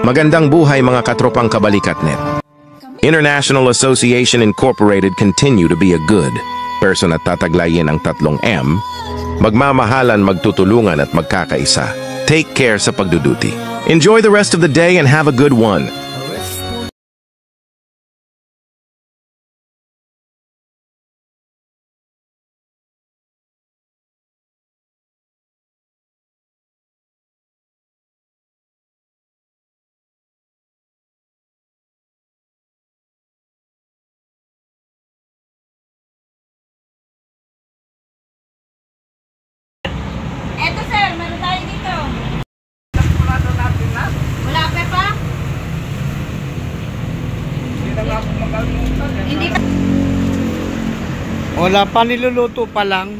Magandang buhay mga katropang kabalikatnet. International Association Incorporated continue to be a good person at tataglayin ang 3M, magmamahalan, magtutulungan at magkakaisa. Take care sa pagduduti. Enjoy the rest of the day and have a good one. Eto sir, meron tayo dito. Wala pa? Hindi pa. Wala pa, niluluto pa lang.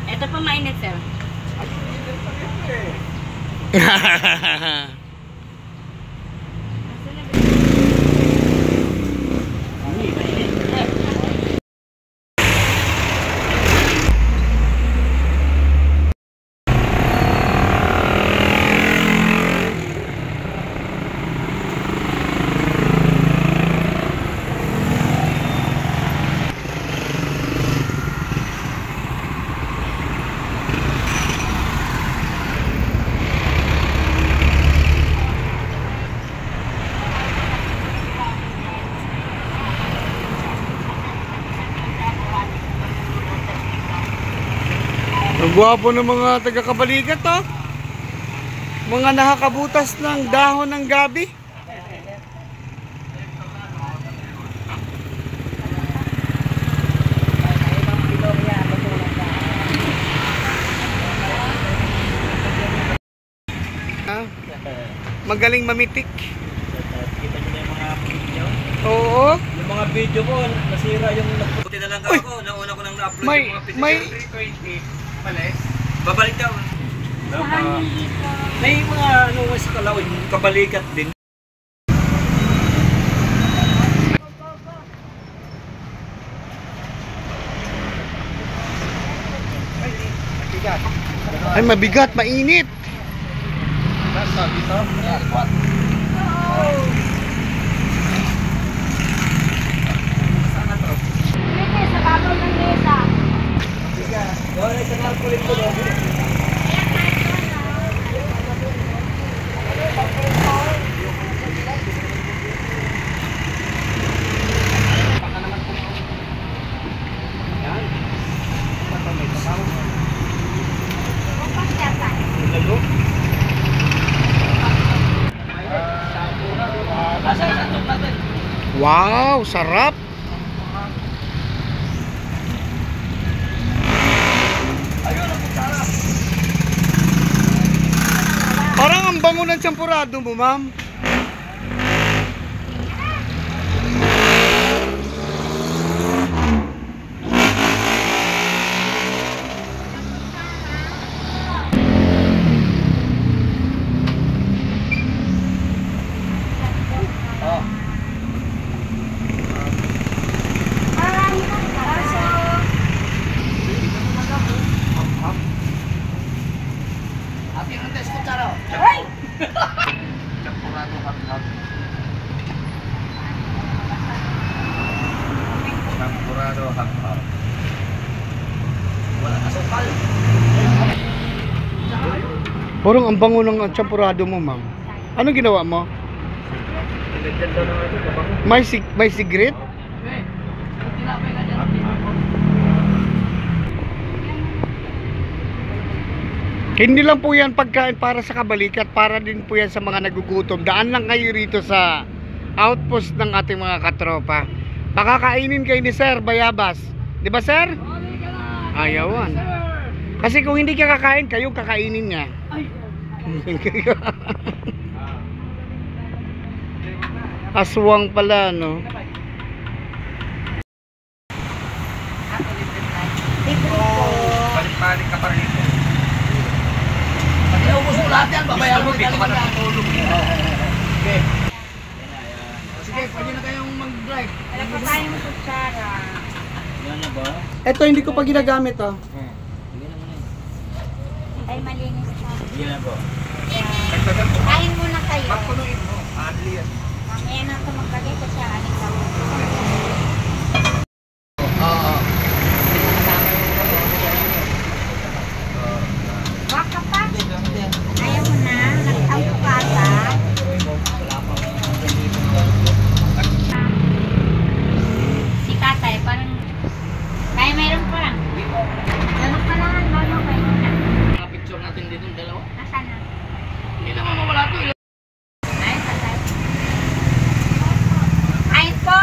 Eto pa mainit sir. Ang gwapo ng mga taga-kabalikat, oh. Mga nakakabutas ng dahon ng gabi. Magaling mamitik. Kita nyo na yung mga video? Oo. Yung mga video ko, nasira yung nagputi na lang ako. Nauna ko nang na-upload yung mga video. Babalik daw. May mga ano sa Kalawin, kabalikat din. Ay, mabigat, mainit. Sa babaw ng mesa. Wala sa narkulit ko daw. Wow, sarap. Parang ang bango ng champurado mo, ma'am. Champurado hap-hap. Wala kasukal. Parang ang bango ng champurado mo, ma'am. Ano ginawa mo? May cigarette? Hindi lang po yan pagkain para sa kabalikat, para din po yan sa mga nagugutom. Daan lang kayo rito sa outpost ng ating mga katropa. Pakakainin kayo ni Sir Bayabas. Di ba, Sir? Ayawan. Kasi kung hindi ka kakain, kayo kakainin niya. Aswang pala, no? Balik-balik ka pa rin. Pag naubos mo lahat yan, babayaran mo dito ka na tutulog. Okay. Sige, pwede na kayong mag-drive. Wala pa tayong kutsara. Yan na ba? Ito hindi ko pa ginagamit, oh. Sige na muna. Ay, malinis pa. Yan lang po. Kain muna kayo. Pagpunuin mo. Adli yan. Mamaya na ito maglagay ko siya. Aling ako. Baka pa. Ayaw mo na. Nagtawag ka ata. Si tatay, parang... Kaya mayroon pa lang. Ganun pa lang. Lolo, kayo na. Picture natin dito yung dalawa. Nasaan na? Hindi naman mawala to. Ay, tatay. Ay po!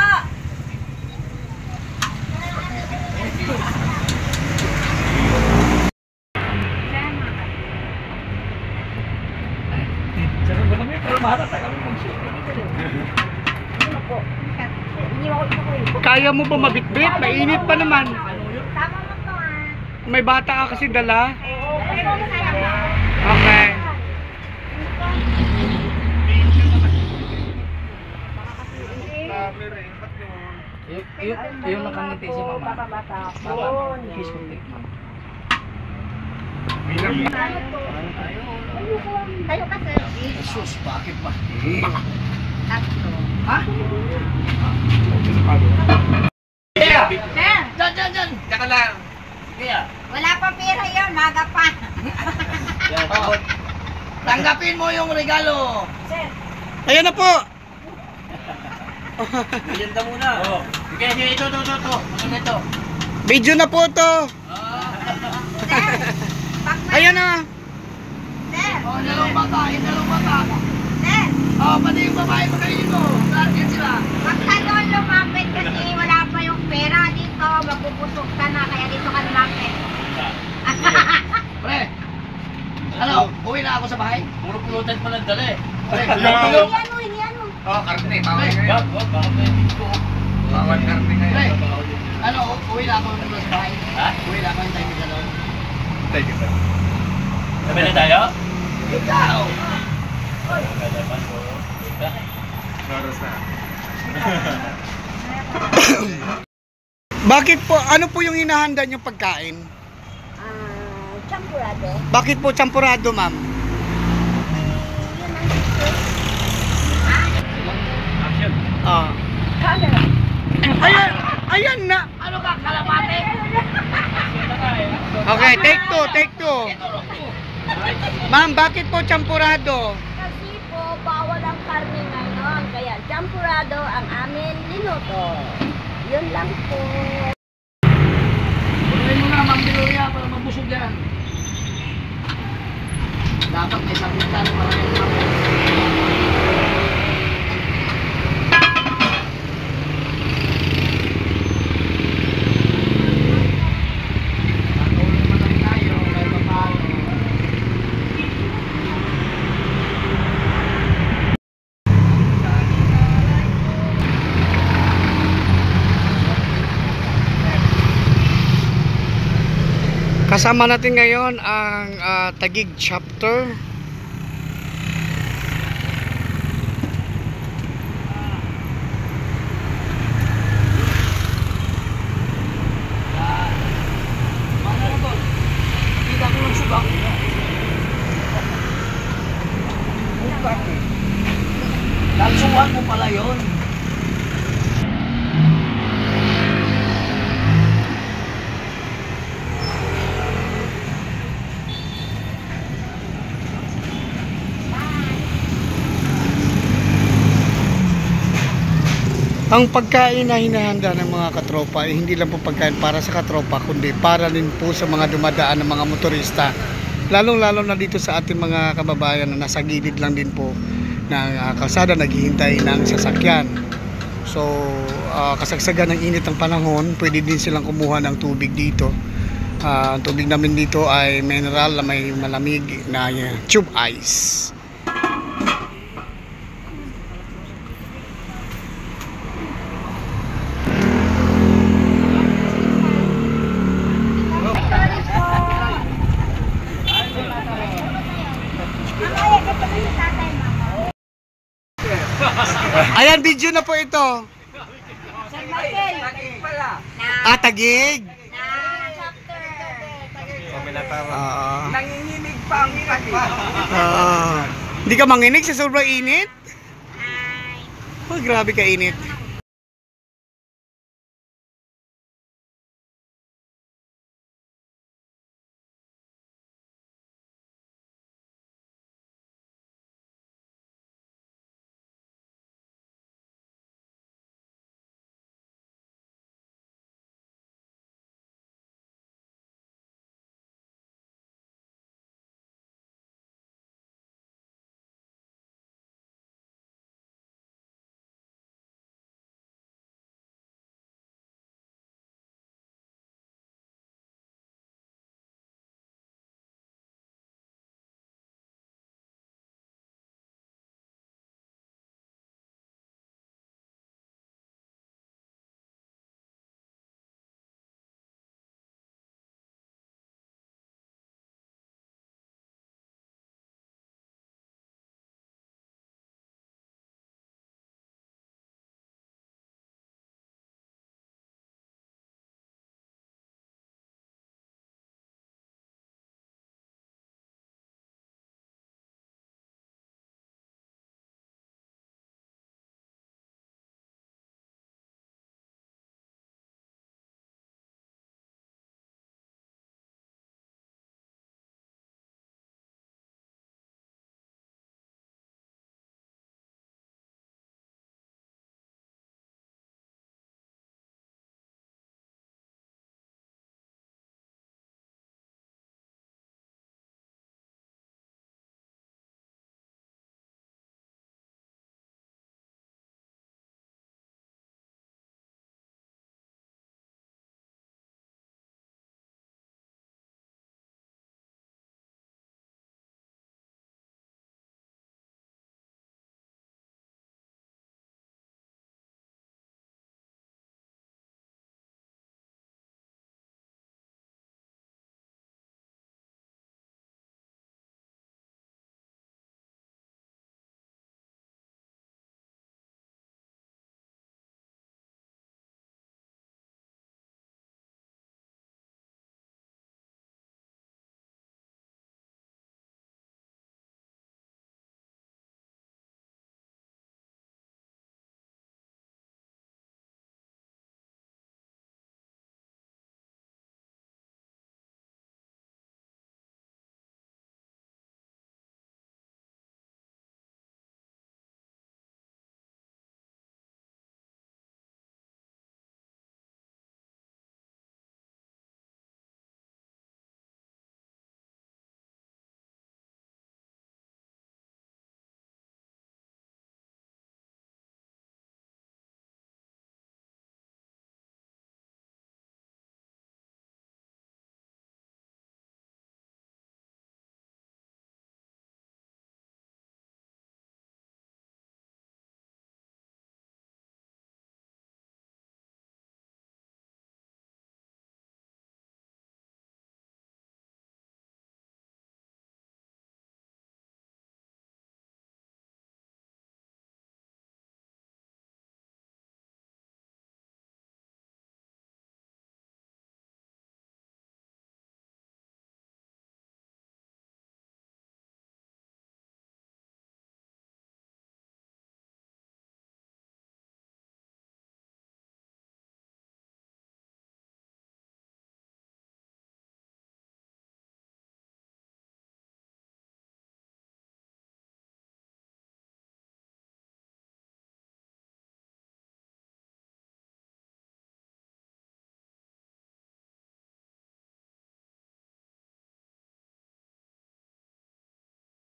Sarap ba kami? Pero maharata kami mag-shoot. Kaya mo ba mabitbit? Mainit pa naman. Tama mo to ah. May bata ka kasi dala. Pero kaya mo. Okay. Yung nakangiti si mama. Bata. Kiss ko take. Tayo ka sir. Jesus, bakit ba? Tatlo. Ha? Sir, Diyan! Tsaka lang. Sige ah. wala pa pera yun. Maga pa. Oh. Tanggapin mo yung regalo. Sir. Ayan na po. Maganda muna. Oo. Sige, ito. Maganda ito. Video na po to. Sir. Ayan na. Sir. Oh, dalawang bata. Sir. Oh, pati yung babae pakainin mo. Target sila. Wag ka doon lumapit kasi wala pa yung pera dito. Magpupusok ka na. Kaya dito ka lumapit. Pre. Ano? Uwi na ako sa bahay? Puro pulutan pa lang dala eh. Pre, Iniyan mo, iniyan mo. oh, karne. Bawal ngayon. Bawal karne ngayon. Pre, ano? Uwi na ako sa bahay. Ha? Uwi na ako yung tayo sa loob. Sabi na tayo? Ikaw! Bakit po, ano po yung hinahanda niyong pagkain? Champurado. Bakit po champurado, ma'am? Action. Ah. Ayan na. Ano ka? Kalapate? Okay, take two. Ma'am, bakit po champurado? Kasi po, bawal ang karne ngayon. Kaya champurado ang amin niluto. Yun lang po. Punuin mo na, Ma'am Biloya, para mabusog yan. Dapat may sabitan para yung mga... Kasama natin ngayon ang Taguig chapter. Kita ko ng subak. Nagsuwan mo pala yun. Ang pagkain na hinahanda ng mga katropa ay hindi lang po pagkain para sa katropa kundi para din po sa mga dumadaan ng mga motorista, lalong-lalo na dito sa ating mga kababayan na nasa gilid lang din po ng kalsada naghihintay ng sasakyan. So kasagsagan ng init ng panahon, pwede din silang kumuha ng tubig dito. Ang tubig namin dito ay mineral na may malamig na tube ice. Ayan, video na po ito. Sir Michael. Taguig. Na chapter. Oo. Nanginginig Hindi ka manginig sa sobrang init? Oh, grabe ka init.